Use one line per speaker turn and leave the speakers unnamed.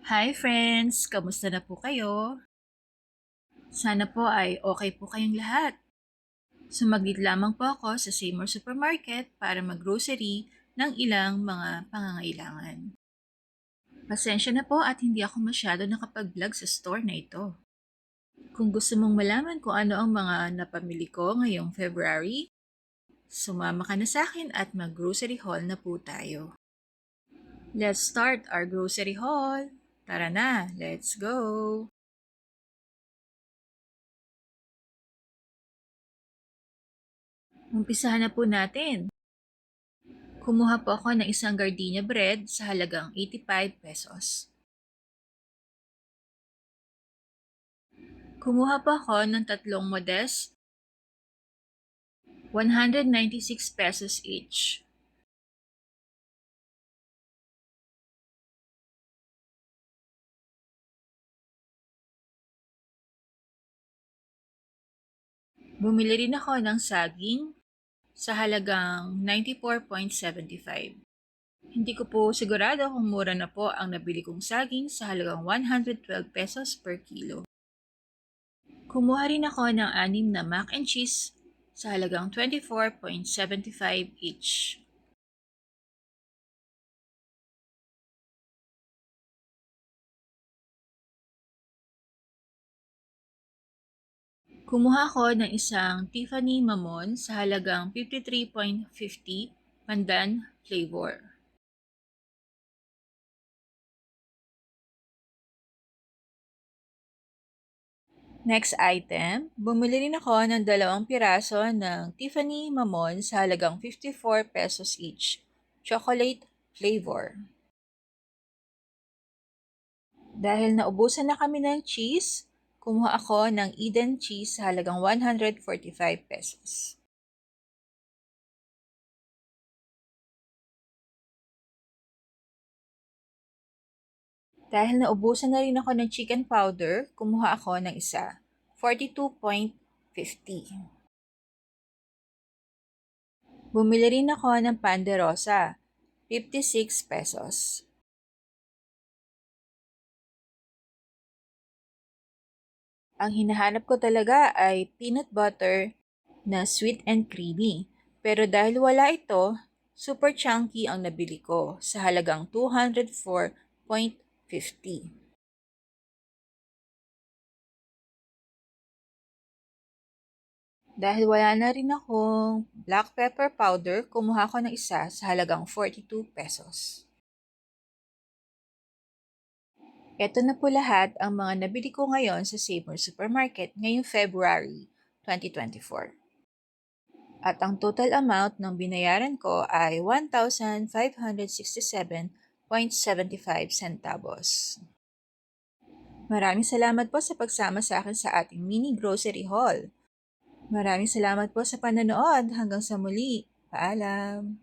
Hi friends! Kamusta na po kayo? Sana po ay okay po kayong lahat. Sumaglit lamang po ako sa Seymour Supermarket para mag-grocery ng ilang mga pangangailangan. Pasensya na po at hindi ako masyado nakapag-vlog sa store na ito. Kung gusto mong malaman kung ano ang mga napamili ko ngayong February, sumama ka na sa akin at mag-grocery haul na po tayo. Let's start our grocery haul! Tara na, let's go! Umpisahan na po natin. Kumuha po ako ng isang gardenia bread sa halagang 85 pesos. Kumuha po ako ng tatlong modest, 196 pesos each. Bumili rin ako ng saging sa halagang 94.75. Hindi ko po sigurado kung mura na po ang nabili kong saging sa halagang 112 pesos per kilo. Kumuha rin ako ng 6 na mac and cheese sa halagang 24.75 each. Kumuha ako ng isang Tiffany Mamon sa halagang 53.50 pandan flavor. Next item, bumili rin ako ng 2 piraso ng Tiffany Mamon sa halagang 54 pesos each, chocolate flavor. Dahil naubusan na kami ng cheese, kumuha ako ng Eden cheese sa halagang 145 pesos. Dahil naubusan na rin ako ng chicken powder, kumuha ako ng isa, 42.50. Bumili rin ako ng pan de rosa, 56 pesos. Ang hinahanap ko talaga ay peanut butter na sweet and creamy. Pero dahil wala ito, super chunky ang nabili ko sa halagang 204.50. Dahil wala na rin akong black pepper powder, kumuha ko ng isa sa halagang 42 pesos. Ito na po lahat ang mga nabili ko ngayon sa Seymour Supermarket ngayong February 2024. At ang total amount ng binayaran ko ay 1,567.75 centavos. Maraming salamat po sa pagsama sa akin sa ating mini grocery haul. Maraming salamat po sa panonood. Hanggang sa muli. Paalam!